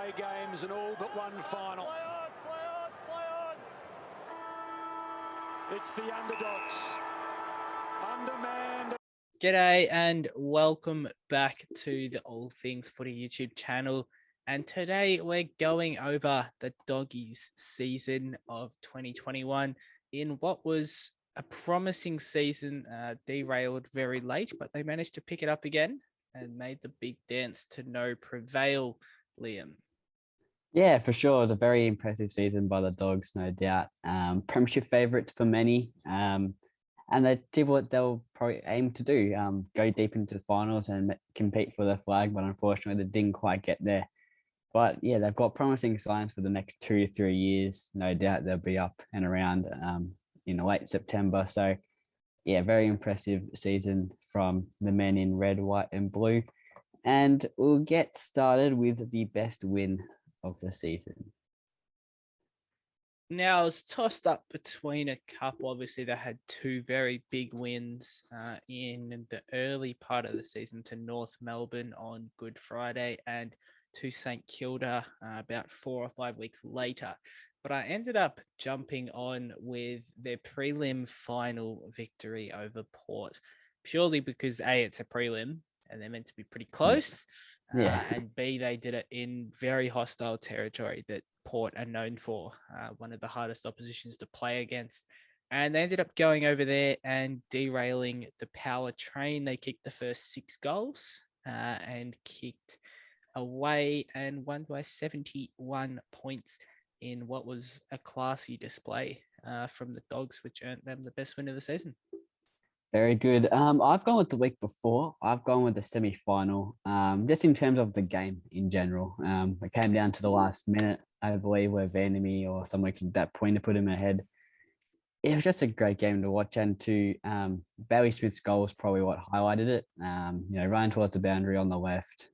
away games and all but one final. Play on, play on. It's the underdogs. Undermanned. G'day and welcome back to the All Things Footy YouTube channel. And today we're going over the Doggies season of 2021 in what was a promising season, derailed very late, but they managed to pick it up again and made the big dance to no prevail, Liam. Yeah, for sure. It was a very impressive season by the Dogs, no doubt. Premiership favourites for many. And they did what they'll probably aim to do, go deep into the finals and compete for the flag, but unfortunately they didn't quite get there. But yeah, they've got promising signs for the next 2 to 3 years. No doubt they'll be up and around in late September. So yeah, very impressive season from the men in red, white and blue. And we'll get started with the best win of the season. Now, it was tossed up between a couple. Obviously, they had two very big wins in the early part of the season to North Melbourne on Good Friday and to St Kilda about 4 or 5 weeks later. But I ended up jumping on with their prelim final victory over Port, purely because A, it's a prelim and they're meant to be pretty close. Yeah. And B, they did it in very hostile territory that Port are known for, one of the hardest oppositions to play against. And they ended up going over there and derailing the power train. They kicked the first 6 goals and kicked away and won by 71 points in what was a classy display from the Dogs, which earned them the best win of the season. Very good. I've gone with the week before. I've gone with the semi-final, just in terms of the game in general. It came down to the last minute, I believe, where Vandermeer or someone kicked that point to put him ahead. It was just a great game to watch, and Bailey Smith's goal was probably what highlighted it. Running towards the boundary on the left,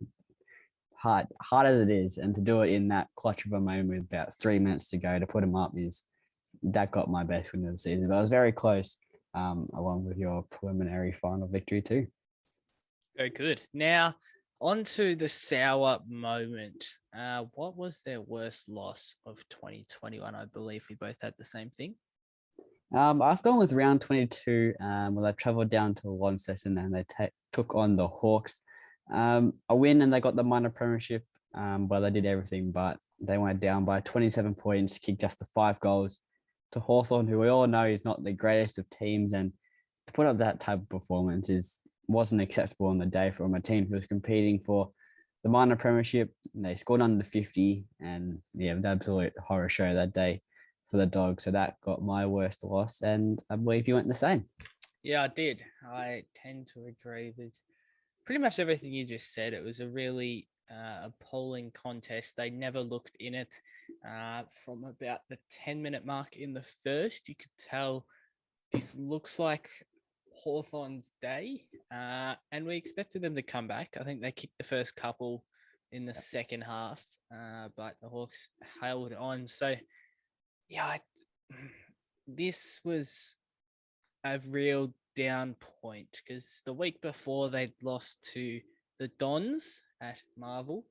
hard as it is, and to do it in that clutch of a moment with about 3 minutes to go to put him up that got my best win of the season. But it was very close. Along with your preliminary final victory too. Very good. Now, on to the sour moment. What was their worst loss of 2021? I believe we both had the same thing. I've gone with round 22, where they travelled down to Launceston and they took on the Hawks. A win and they got the minor premiership, but they did everything, but they went down by 27 points, kicked just the 5 goals. To Hawthorn, who we all know is not the greatest of teams, and to put up that type of performance wasn't acceptable on the day from a team who was competing for the minor premiership. They scored under 50, and yeah, it was an absolute horror show that day for the Dogs. So that got my worst loss, and I believe you went the same. Yeah, I did. I tend to agree with pretty much everything you just said. It was a really appalling contest. They never looked in it. From about the 10-minute mark in the first, you could tell this looks like Hawthorn's day, and we expected them to come back. I think they kicked the first couple in the second half, but the Hawks held on. So, yeah, this was a real down point because the week before they'd lost to the Dons at Marvel,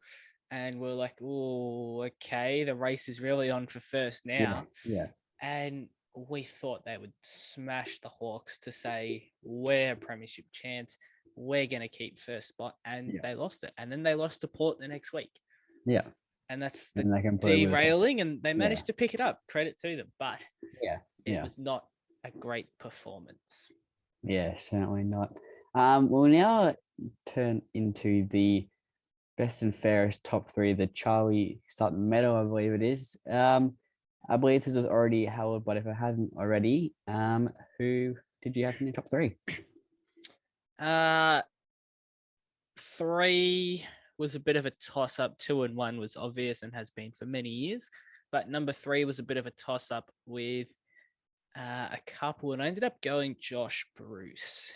and we're like, oh, okay, the race is really on for first now. Yeah. And we thought they would smash the Hawks to say, we're a premiership chance, we're going to keep first spot, and they lost it. And then they lost to Port the next week. Yeah. And that's the And derailing, and they managed to pick it up. Credit to them. But it was not a great performance. Yeah, certainly not. We'll now turn into the best and fairest top 3, the Charlie Sutton Medal, I believe it is. I believe this was already held, but if it hadn't already, who did you have in your top 3? 3 was a bit of a toss-up. 2 and 1 was obvious and has been for many years. But number 3 was a bit of a toss-up with a couple, and I ended up going Josh Bruce.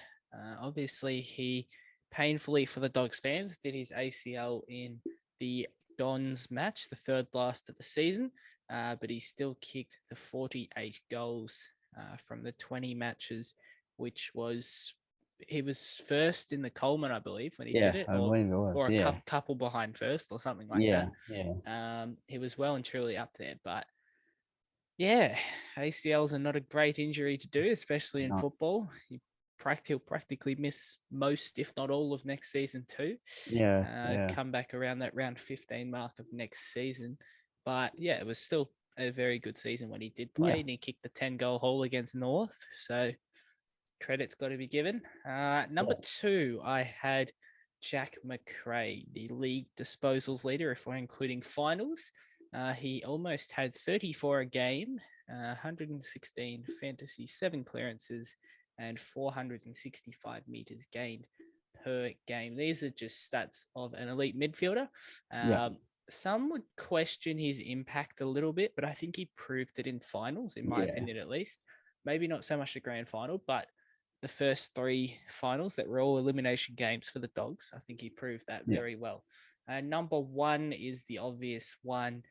Obviously, he painfully for the Dogs fans did his ACL in the Dons match, the 3rd last of the season, but he still kicked the 48 goals from the 20 matches, which was he was first in the Coleman, I believe, when he Yeah, did it, I believe it was. or a Yeah, couple behind first, or something like yeah, that. yeah, He was well and truly up there, but yeah, ACLs are not a great injury to do, especially in not football. He'll practically miss most, if not all, of next season too. yeah, yeah, Come back around that round 15 mark of next season. But yeah, it was still a very good season when he did play, yeah, and he kicked the 10-goal haul against North. So credit's got to be given. Number yeah, 2, I had Jack McRae, the league disposals leader, if we're including finals. He almost had 34 a game, 116 fantasy, 7 clearances, and 465 meters gained per game. These are just stats of an elite midfielder. yeah, Some would question his impact a little bit, but I think he proved it in finals, in my yeah, opinion, at least. Maybe not so much the grand final, but the first 3 finals that were all elimination games for the Dogs. I think he proved that yeah. very well. Number 1 is the obvious one.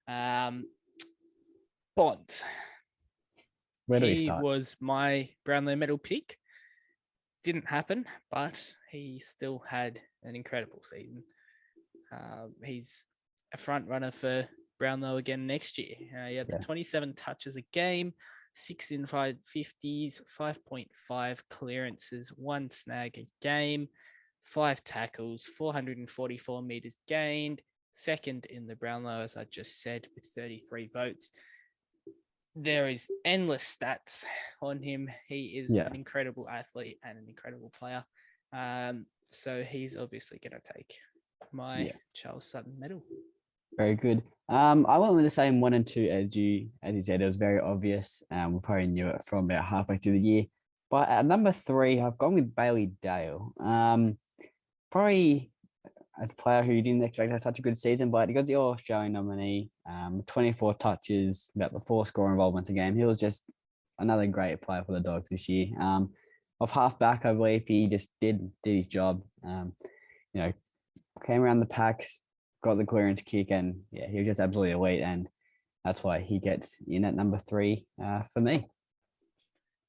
Bont. Where do we He start? was my Brownlow medal pick. Didn't happen, but he still had an incredible season. He's a front runner for Brownlow again next year. He had the 27 touches a game, 6 in 550s, 5.5 clearances, 1 snag a game, 5 tackles, 444 meters gained, second in the Brownlow, as I just said, with 33 votes. There is endless stats on him. He is an incredible athlete and an incredible player. So he's obviously going to take my Charles Sutton medal. Very good. I went with the same 1 and 2 as you said. It was very obvious. We probably knew it from about halfway through the year. But at number 3, I've gone with Bailey Dale. Probably a player who you didn't expect to have such a good season, but he got the All-Australian nominee, 24 touches, about the 4 score involvements a game. He was just another great player for the Dogs this year. Off halfback, I believe he just did his job. Came around the packs, got the clearance kick, and he was just absolutely elite, and that's why he gets in at number 3 for me.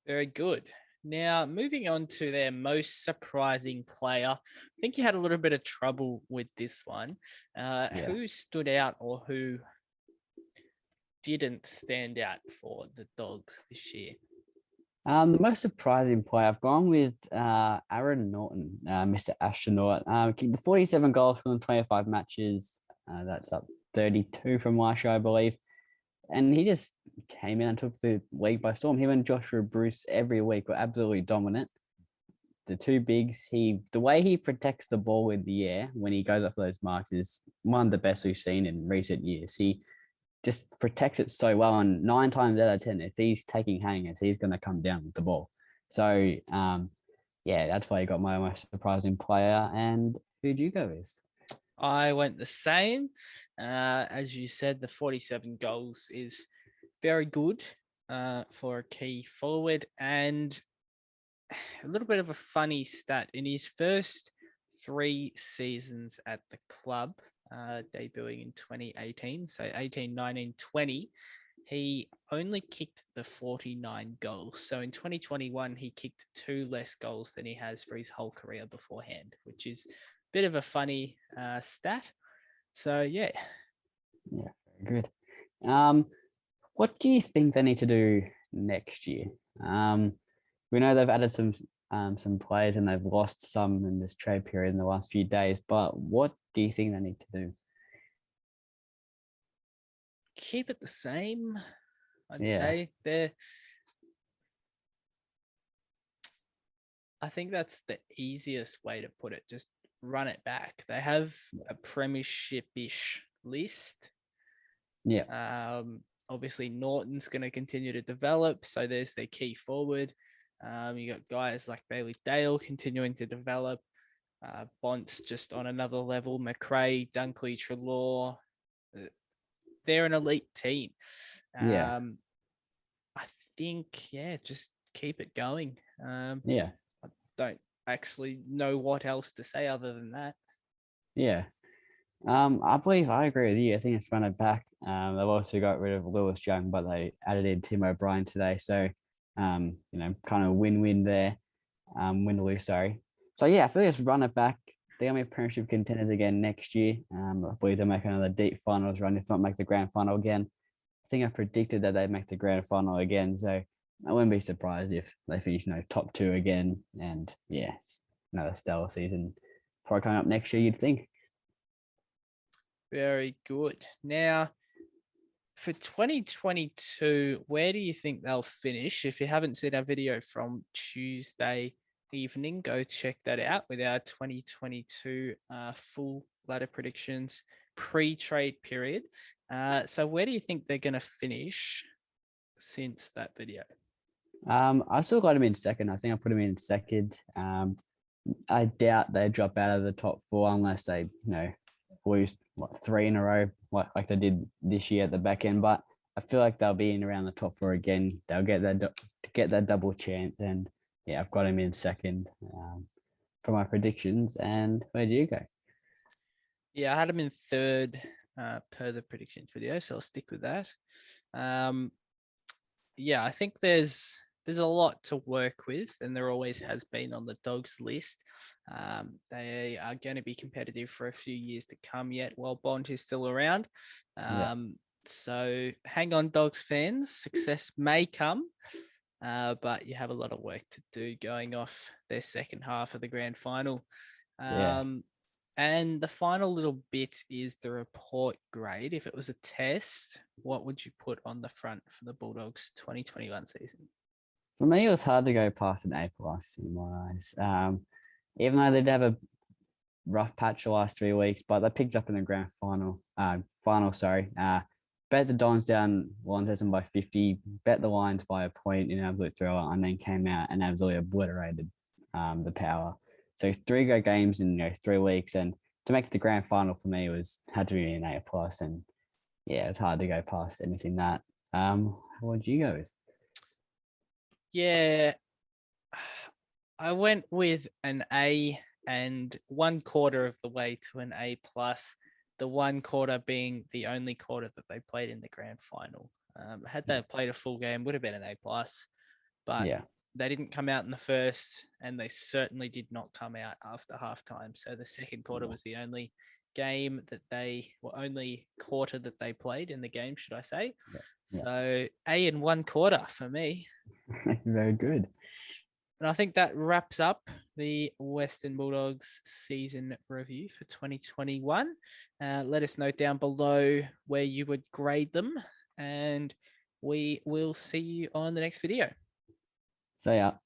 Very good. Now, moving on to their most surprising player. I think you had a little bit of trouble with this one. Who stood out or who didn't stand out for the Dogs this year? The most surprising player, I've gone with Aaron Norton, Mr. Astronaut. Kicked the 47 goals from the 25 matches. That's up 32 from last year, I believe. And he just came in and took the league by storm. Him and Joshua Bruce every week were absolutely dominant. The 2 bigs, the way he protects the ball in the air when he goes up for those marks is one of the best we've seen in recent years. He just protects it so well, and 9 times out of 10, if he's taking hangers, he's going to come down with the ball. So, that's why he got my most surprising player. And who'd you go with? I went the same. As you said, the 47 goals is very good for a key forward. And a little bit of a funny stat. In his first 3 seasons at the club, debuting in 2018, so 18, 19, 20, he only kicked the 49 goals. So in 2021, he kicked 2 less goals than he has for his whole career beforehand, which is bit of a funny stat. So, yeah. Yeah, very good. What do you think they need to do next year? We know they've added some players and they've lost some in this trade period in the last few days, but what do you think they need to do? Keep it the same, I'd say. I think that's the easiest way to put it. Just run it back. They have a premiership-ish list. Yeah. Obviously, Norton's going to continue to develop, so there's their key forward. You got guys like Bailey Dale continuing to develop. Bont's just on another level. McRae, Dunkley, Treloar. They're an elite team. I think, just keep it going. I don't actually know what else to say other than that. Yeah. I believe I agree with you. I think it's run it back. They've also got rid of Lewis Young, but they added in Tim O'Brien today. So, kind of win-win there. win or lose, sorry. So yeah, I feel like just run it back. They're gonna be premiership contenders again next year. I believe they'll make another deep finals run, if not make the grand final again. I think I predicted that they'd make the grand final again, so I wouldn't be surprised if they finish, top two again. And yeah, it's another stellar season probably coming up next year, you'd think. Very good. Now, for 2022, where do you think they'll finish? If you haven't seen our video from Tuesday evening, go check that out with our 2022 full ladder predictions pre-trade period. So where do you think they're going to finish since that video? I still got him in second. I think I put him in second. I doubt they drop out of the top four unless they, lose three in a row like they did this year at the back end. But I feel like they'll be in around the top four again. They'll get that double chance, and yeah, I've got him in second for my predictions. And where do you go? Yeah, I had him in third per the predictions video, so I'll stick with that. Yeah, I think there's a lot to work with, and there always has been on the Dogs list. They are going to be competitive for a few years to come yet while Bond is still around. So hang on, Dogs fans. Success may come, but you have a lot of work to do going off their second half of the grand final. And the final little bit is the report grade. If it was a test, what would you put on the front for the Bulldogs 2021 season? For me, it was hard to go past an A+ in my eyes. Even though they did have a rough patch the last 3 weeks, but they picked up in the grand final. Bet the Dons down Launceston by 50, bet the Lions by a point in absolute thriller, and then came out and absolutely obliterated the Power. So 3 great games in 3 weeks, and to make the grand final for me had to be an A+. And yeah, it's hard to go past anything that. What did you go with? Yeah, I went with an A, and 1/4 of the way to an A+, the 1/4 being the only quarter that they played in the grand final. Had they played a full game, would have been an A+, but they didn't come out in the first, and they certainly did not come out after halftime. So the second quarter was the only game that only quarter that they played in the game, should I say. So A in 1/4 for me. Very good. And I think that wraps up the Western Bulldogs season review for 2021. Let us know down below where you would grade them, and we will see you on the next video. See ya.